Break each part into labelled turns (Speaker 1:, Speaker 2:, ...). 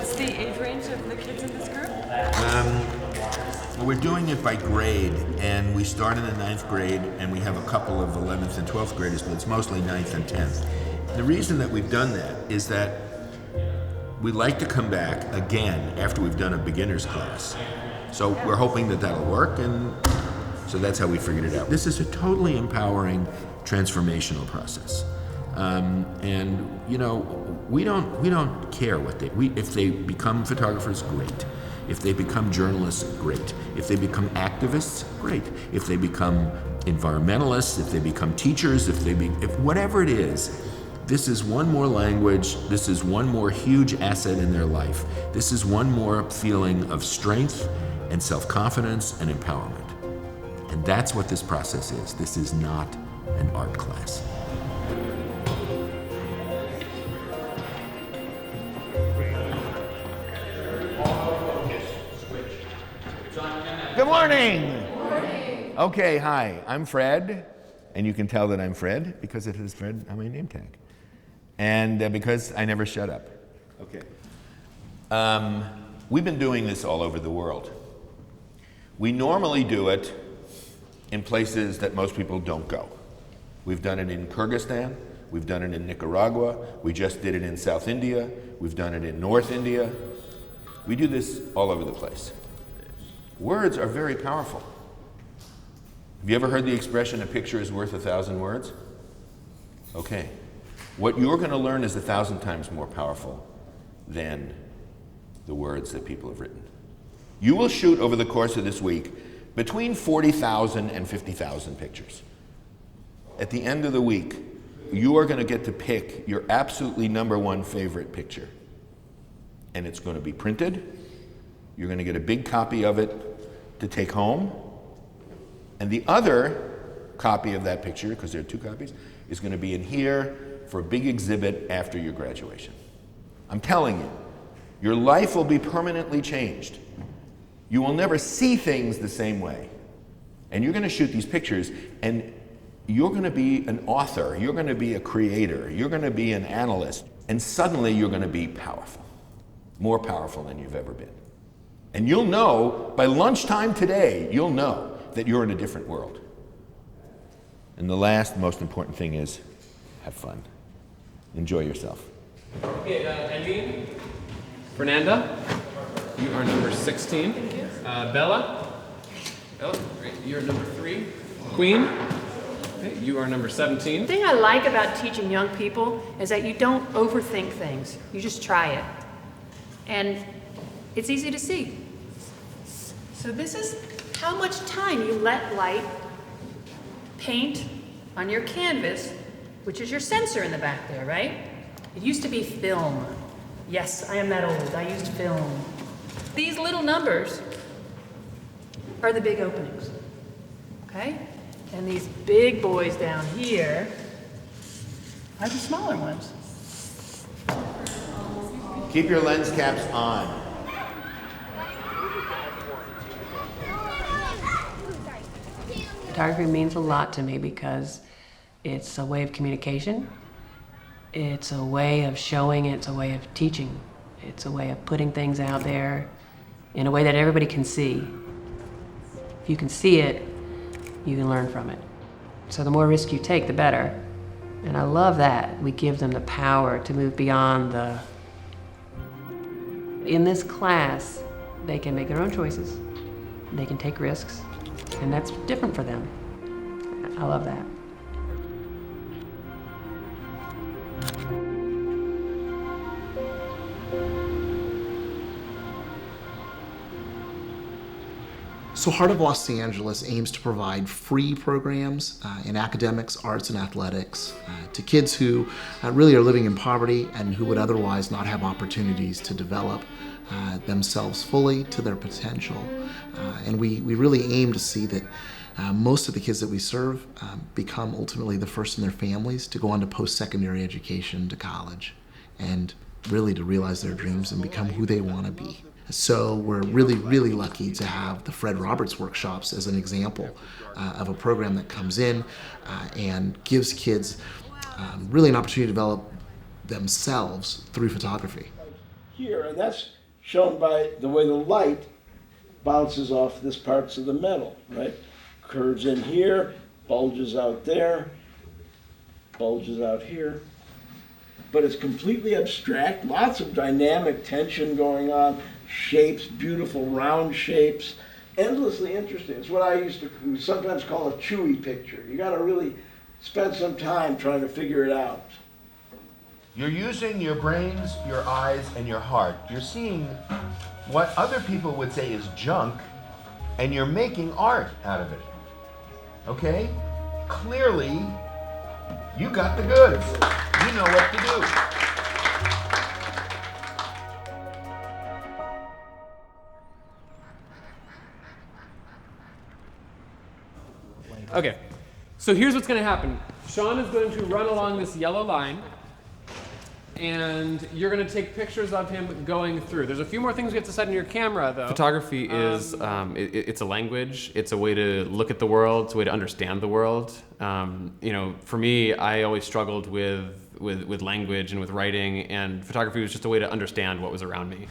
Speaker 1: What's the age range of the kids in this group?
Speaker 2: Well, we're doing it by grade, and we start in the 9th grade, and we have a couple of 11th and 12th graders, but it's mostly 9th and 10th. The reason that we've done that is that we like to come back again after we've done a beginner's class. So we're hoping that that'll work, and so that's how we figured it out. This is a totally empowering, transformational process. And you know, we don't care what if they become photographers, great. If they become journalists, great. If they become activists, great. If they become environmentalists, if they become teachers, if whatever it is, this is one more language, this is one more huge asset in their life. This is one more feeling of strength and self-confidence and empowerment. And that's what this process is. This is not an art class. Good morning. Good morning. Okay, hi, I'm Fred, and you can tell that I'm Fred because it has Fred on my name tag. And because I never shut up. Okay. We've been doing this all over the world. We normally do it in places that most people don't go. We've done it in Kyrgyzstan, we've done it in Nicaragua, we just did it in South India, we've done it in North India. We do this all over the place. Words are very powerful. Have you ever heard the expression, a picture is worth 1,000 words? Okay. What you're going to learn is 1,000 times more powerful than the words that people have written. You will shoot over the course of this week between 40,000 and 50,000 pictures. At the end of the week, you are going to get to pick your absolutely #1 favorite picture. And it's going to be printed. You're going to get a big copy of it to take home. And the other copy of that picture, because there are 2 copies, is going to be in here for a big exhibit after your graduation. I'm telling you, your life will be permanently changed. You will never see things the same way. And you're going to shoot these pictures, and you're going to be an author, you're going to be a creator, you're going to be an analyst, and suddenly you're going to be powerful, more powerful than you've ever been. And you'll know, by lunchtime today, you'll know that you're in a different world. And the last, most important thing is, have fun. Enjoy yourself.
Speaker 3: Okay, Eileen, Fernanda, you are number 16. Bella, great, you're number 3. Queen, okay, you are number 17.
Speaker 4: The thing I like about teaching young people is that you don't overthink things. You just try it. And it's easy to see. So this is how much time you let light paint on your canvas, which is your sensor in the back there, right? It used to be film. Yes, I am that old. I used film. These little numbers are the big openings, okay? And these big boys down here are the smaller ones.
Speaker 2: Keep your lens caps on.
Speaker 4: Photography means a lot to me because it's a way of communication, it's a way of showing, it's a way of teaching, it's a way of putting things out there in a way that everybody can see. If you can see it, you can learn from it. So the more risk you take, the better. And I love that we give them the power to move beyond the... In this class, they can make their own choices, they can take risks, and that's different for them. I love that.
Speaker 5: So Heart of Los Angeles aims to provide free programs in academics, arts, and athletics to kids who really are living in poverty and who would otherwise not have opportunities to develop themselves fully to their potential. And we really aim to see that most of the kids that we serve become ultimately the first in their families to go on to post-secondary education, to college, and really to realize their dreams and become who they want to be. So we're really, really lucky to have the Fred Roberts workshops as an example of a program that comes in and gives kids really an opportunity to develop themselves through photography.
Speaker 6: here, and that's shown by the way the light bounces off this parts of the metal, right? Curves in here, bulges out there, bulges out here. But it's completely abstract, lots of dynamic tension going on, shapes, beautiful round shapes, endlessly interesting. It's what I used to sometimes call a chewy picture. You gotta really spend some time trying to figure it out.
Speaker 2: You're using your brains, your eyes, and your heart. You're seeing what other people would say is junk, and you're making art out of it. Okay? Clearly, you got the goods. You know what to do.
Speaker 3: Okay, so here's what's going to happen. Sean is going to run along this yellow line, and you're going to take pictures of him going through. There's a few more things we have to set in your camera, though. Photography is, it's a language. It's a way to look at the world. It's a way to understand the world. You know, for me, I always struggled with language and with writing, and photography was just a way to understand what was around me.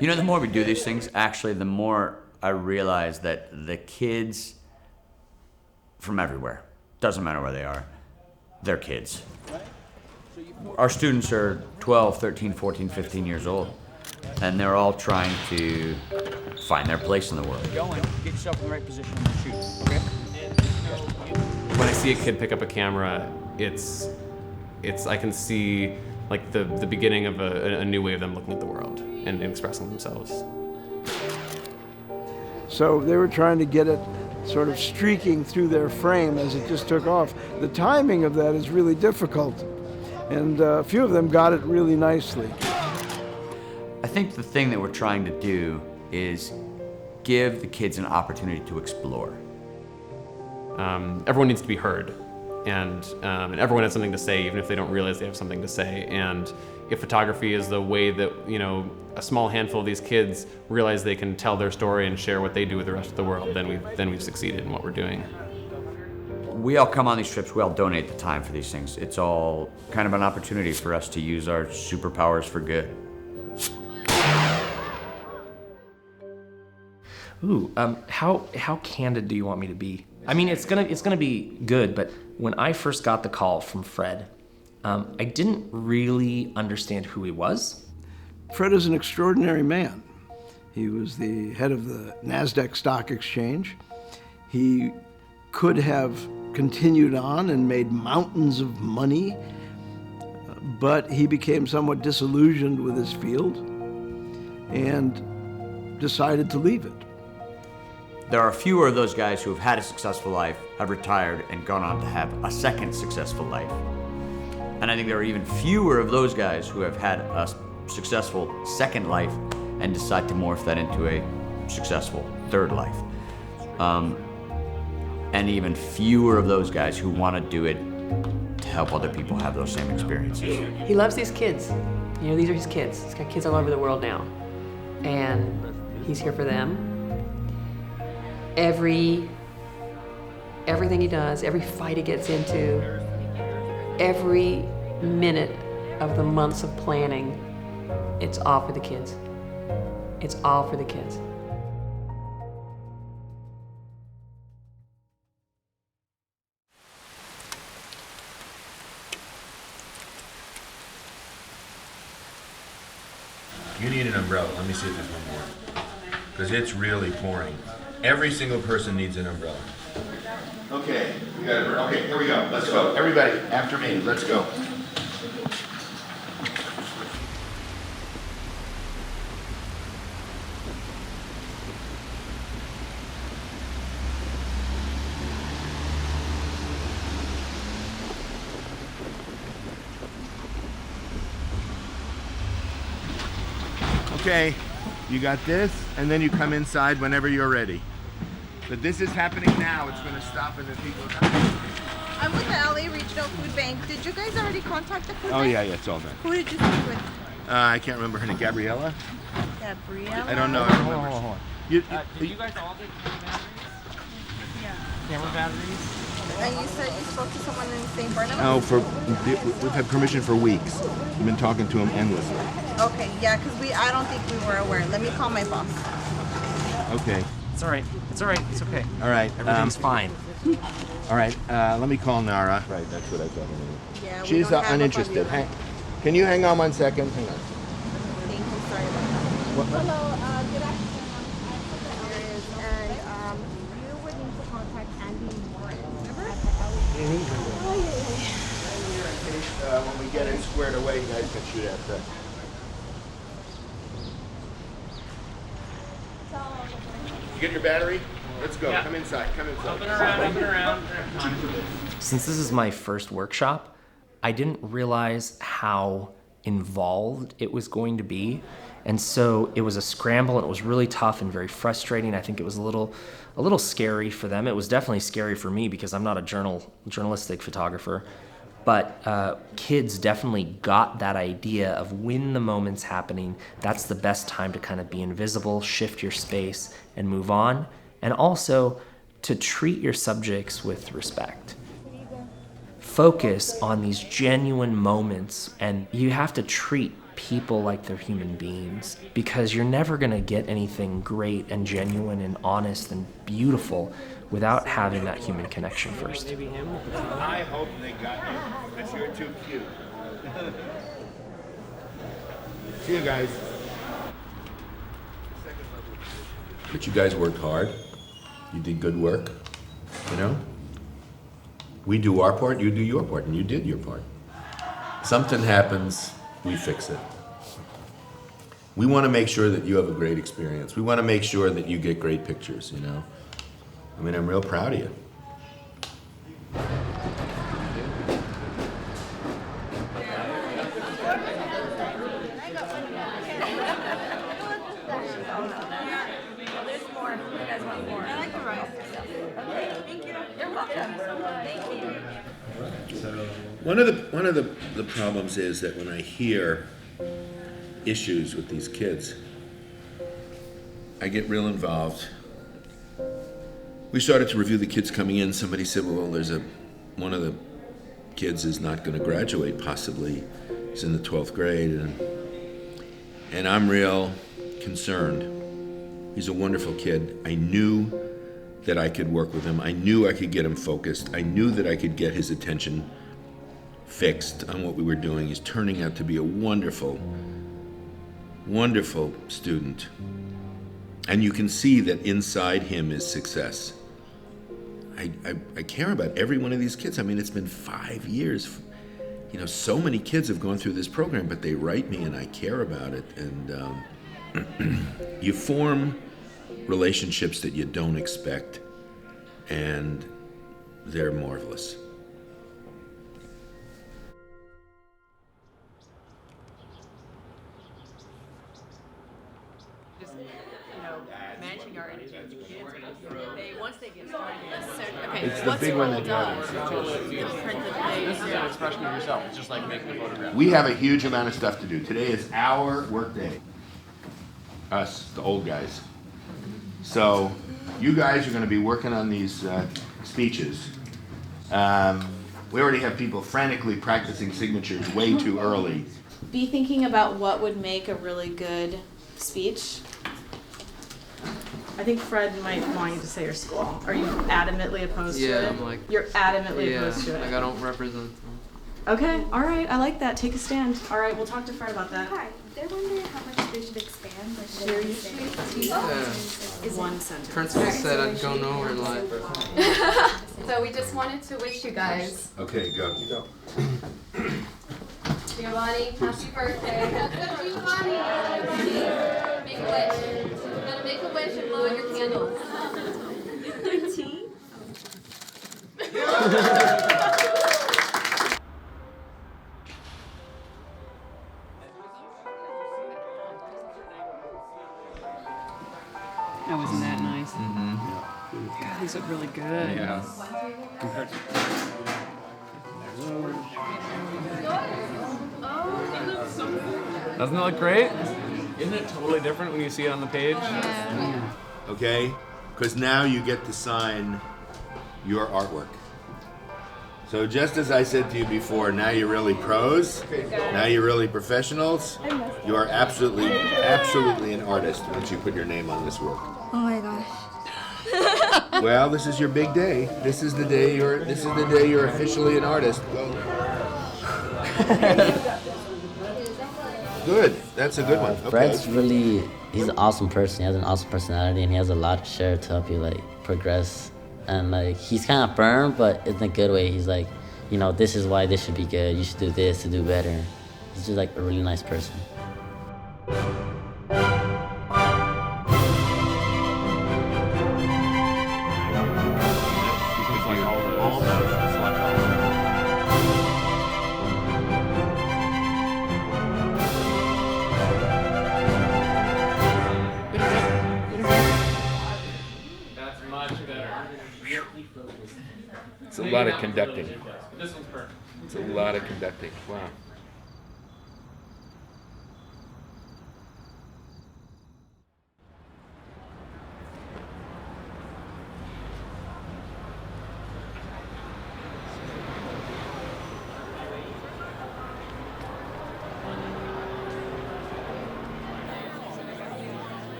Speaker 7: You know, the more we do these things, actually, the more I realize that the kids from everywhere, doesn't matter where they are, they're kids. Our students are 12, 13, 14, 15 years old, and they're all trying to find their place in the world.
Speaker 8: Going, get yourself in the right position and shoot, okay?
Speaker 3: When I see a kid pick up a camera, it's I can see like the beginning of a new way of them looking at the world and expressing themselves.
Speaker 6: So they were trying to get it sort of streaking through their frame as it just took off. The timing of that is really difficult, and a few of them got it really nicely.
Speaker 7: I think the thing that we're trying to do is give the kids an opportunity to explore.
Speaker 3: Everyone needs to be heard, and everyone has something to say, even if they don't realize they have something to say. And if photography is the way that, you know, a small handful of these kids realize they can tell their story and share what they do with the rest of the world, then we've succeeded in what we're doing.
Speaker 7: We all come on these trips, we all donate the time for these things. It's all kind of an opportunity for us to use our superpowers for good.
Speaker 8: Ooh, how candid do you want me to be? I mean, it's gonna be good, but when I first got the call from Fred, I didn't really understand who he was.
Speaker 6: Fred is an extraordinary man. He was the head of the NASDAQ stock exchange. He could have continued on and made mountains of money, but he became somewhat disillusioned with his field and decided to leave it.
Speaker 7: There are fewer of those guys who have had a successful life, have retired, and gone on to have a second successful life. And I think there are even fewer of those guys who have had a successful second life and decide to morph that into a successful third life. And even fewer of those guys who want to do it to help other people have those same experiences.
Speaker 4: He loves these kids. You know, these are his kids. He's got kids all over the world now. And he's here for them. Everything he does, every fight he gets into, every minute of the months of planning, it's all for the kids. It's all for the kids.
Speaker 2: You need an umbrella. Let me see if there's one more. Because it's really pouring. Every single person needs an umbrella. Okay, we got it. Okay, here we go. Let's go. Everybody, after me. Let's go. Okay, you got this, and then you come inside whenever you're ready. But this is happening now. It's going to stop and then people...
Speaker 9: I'm with the LA Regional Food Bank. Did you guys already contact the food bank?
Speaker 2: Oh, yeah, it's all done.
Speaker 9: Who did you speak with?
Speaker 2: I can't remember her name. Gabriella?
Speaker 9: Gabriella?
Speaker 2: I don't know. I don't remember.
Speaker 8: Did you guys all get batteries?
Speaker 9: Yeah.
Speaker 8: Camera batteries?
Speaker 9: And you said you spoke to someone in St. Barnabas?
Speaker 2: We've had permission for weeks. We've been talking to him endlessly.
Speaker 9: Okay, yeah, because I don't think we were aware. Let me call my boss.
Speaker 2: Okay.
Speaker 8: It's all right. It's all right. It's okay.
Speaker 2: All right.
Speaker 8: Everything's fine.
Speaker 2: All right. Let me call Nara. Right. That's what I thought.
Speaker 9: Yeah, we
Speaker 2: She's
Speaker 9: don't have
Speaker 2: uninterested.
Speaker 9: a phone
Speaker 2: Can you hang on 1 second? Hang on.
Speaker 9: Thank you. Sorry about that. Hello. Good afternoon. There is, and you would need to contact Andy Warren. Remember?
Speaker 2: When we get it squared away, you guys can shoot after. You get your battery? Let's go.
Speaker 3: Yeah.
Speaker 2: Come inside. Come inside.
Speaker 3: Up and around.
Speaker 8: Since this is my first workshop, I didn't realize how involved it was going to be. And so it was a scramble, and it was really tough and very frustrating. I think it was a little scary for them. It was definitely scary for me because I'm not a journalistic photographer. But kids definitely got that idea of when the moment's happening, that's the best time to kind of be invisible, shift your space, and move on. And also to treat your subjects with respect. Focus on these genuine moments, and you have to treat people like they're human beings, because you're never going to get anything great and genuine and honest and beautiful without having that human connection first.
Speaker 2: I hope they got you, because you're too cute. See you guys. But you guys worked hard. You did good work, you know? We do our part, you do your part, and you did your part. Something happens, we fix it. We want to make sure that you have a great experience. We want to make sure that you get great pictures, you know? I mean, I'm real proud of you. One of the problems is that when I hear issues with these kids, I get real involved. We started to review the kids coming in. Somebody said, well, one of the kids is not going to graduate, possibly. He's in the 12th grade, and I'm real concerned. He's a wonderful kid. I knew that I could work with him. I knew I could get him focused. I knew that I could get his attention fixed on what we were doing. He's turning out to be a wonderful, wonderful student. And you can see that inside him is success. I care about every one of these kids. I mean, it's been 5 years. You know, so many kids have gone through this program, but they write me and I care about it. And you form relationships that you don't expect, and they're marvelous.
Speaker 4: Just, managing our energy with the kids. Once they get started, okay,
Speaker 2: It's the big one that drives us.
Speaker 3: This is an expression of yourself. It's just like making a photograph.
Speaker 2: We have a huge amount of stuff to do. Today is our work day. Us, the old guys. So you guys are going to be working on these speeches. We already have people frantically practicing signatures way too early.
Speaker 10: Be thinking about what would make a really good speech. I think Fred might want you to say your school. Are you adamantly opposed to it?
Speaker 11: Yeah, I'm like...
Speaker 10: You're adamantly opposed to it?
Speaker 11: like I don't represent them.
Speaker 10: Okay, all right, I like that. Take a stand. All right, we'll talk to Fred about that.
Speaker 12: Hi, they're wondering how much they should expand. Like, seriously?
Speaker 11: Yeah.
Speaker 10: One sentence.
Speaker 11: Principal said I'd go nowhere in life.
Speaker 12: So we just wanted to wish you guys,
Speaker 2: Okay, go. You go.
Speaker 12: Giovanni, happy birthday. Giovanni, make a wish. You're gonna make a wish and blow out your candles. 13?
Speaker 1: Oh, wasn't that nice? God, these look really good.
Speaker 3: Yeah. Doesn't it look great? Isn't it totally different when you see it on the page?
Speaker 2: Okay? Because now you get to sign your artwork. So just as I said to you before, now you're really pros, now you're really professionals. You are absolutely an artist once you put your name on this work.
Speaker 9: Oh my gosh.
Speaker 2: Well, this is your big day. This is the day you're officially an artist. Go. Good. That's a good one. Okay.
Speaker 13: Fred's he's an awesome person. He has an awesome personality, and he has a lot to share to help you progress. And he's kind of firm, but in a good way. He's like, this is why this should be good. You should do this to do better. He's just a really nice person.
Speaker 3: That's much better.
Speaker 2: It's a lot of conducting.
Speaker 3: This one's perfect.
Speaker 2: It's a lot of conducting. Wow.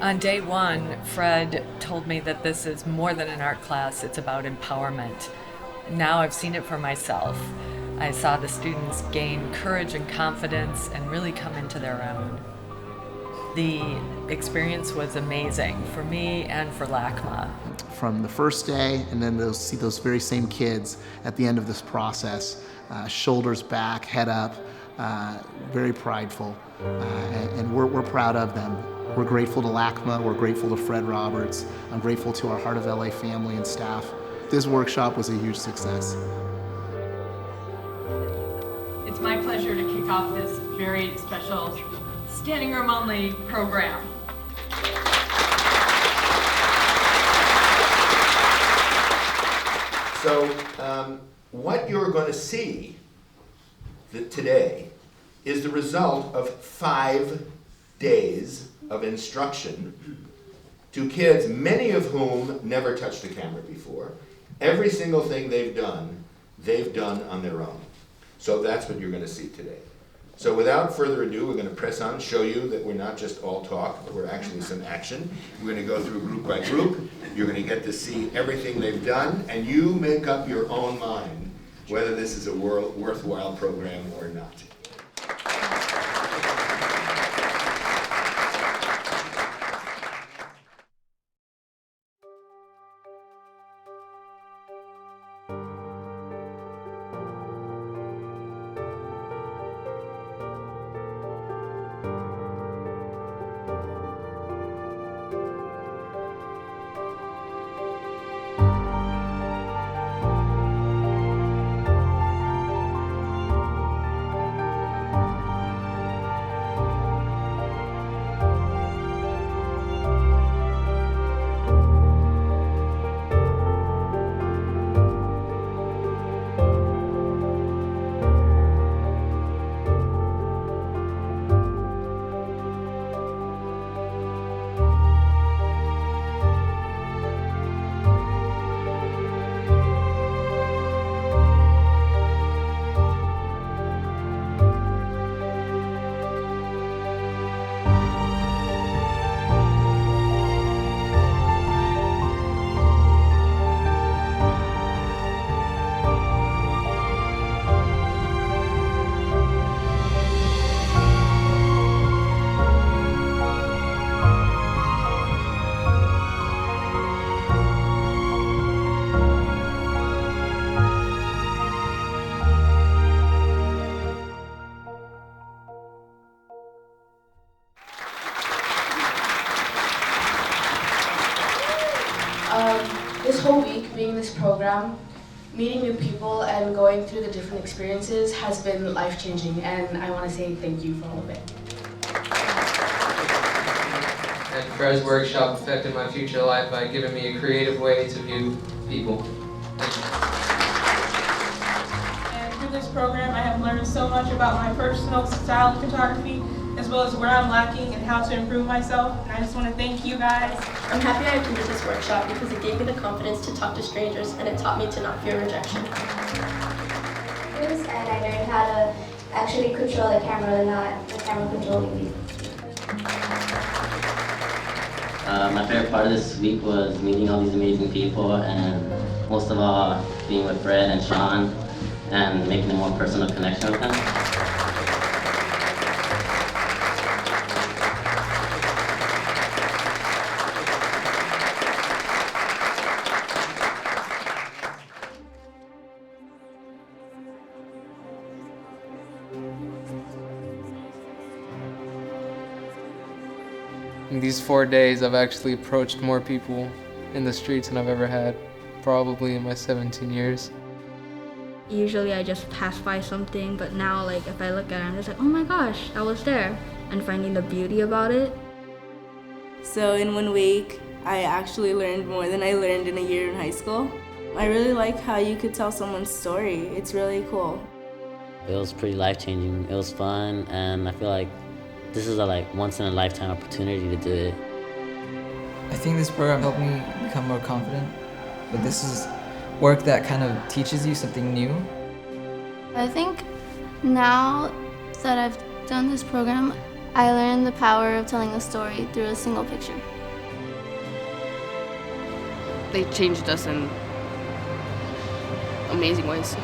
Speaker 14: On day one, Fred told me that this is more than an art class, it's about empowerment. Now I've seen it for myself. I saw the students gain courage and confidence and really come into their own. The experience was amazing for me and for LACMA.
Speaker 5: From the first day, and then they'll see those very same kids at the end of this process, shoulders back, head up, very prideful, and we're proud of them. We're grateful to LACMA, we're grateful to Fred Roberts, I'm grateful to our Heart of LA family and staff. This workshop was a huge success.
Speaker 15: It's my pleasure to kick off this very special standing room only program.
Speaker 2: So what you're going to see today is the result of 5 days of instruction to kids, many of whom never touched a camera before. Every single thing they've done on their own. So that's what you're going to see today. So without further ado, we're going to press on, show you that we're not just all talk, but we're actually some action. We're going to go through group by group. You're going to get to see everything they've done, and you make up your own mind whether this is a worthwhile program or not.
Speaker 16: This whole week being this program, meeting new people and going through the different experiences has been life-changing, and I want to say thank you for all of it.
Speaker 11: And Fred's workshop affected my future life by giving me a creative way to view people.
Speaker 15: And through this program, I have learned so much about my personal style of photography
Speaker 17: as well as where I'm lacking and how to improve myself. And I just want to thank you guys.
Speaker 18: I'm happy I attended this workshop because it gave me the confidence to talk to strangers and it taught me to not fear rejection.
Speaker 19: And I learned how to actually control the camera and not the camera controlling me.
Speaker 13: My favorite part of this week was meeting all these amazing people and most of all being with Fred and Sean and making a more personal connection with them.
Speaker 11: In these 4 days, I've actually approached more people in the streets than I've ever had, probably in my 17 years.
Speaker 20: Usually I just pass by something, but now like if I look at it, I'm just like, oh my gosh, that was there. And finding the beauty about it.
Speaker 21: So in 1 week, I actually learned more than I learned in a year in high school. I really like how you could tell someone's story. It's really cool.
Speaker 13: It was pretty life-changing. It was fun, and I feel like this is a once-in-a-lifetime opportunity to do it.
Speaker 22: I think this program helped me become more confident, but this is work that kind of teaches you something new.
Speaker 23: I think now that I've done this program, I learned the power of telling a story through a single picture.
Speaker 24: They changed us in amazing ways.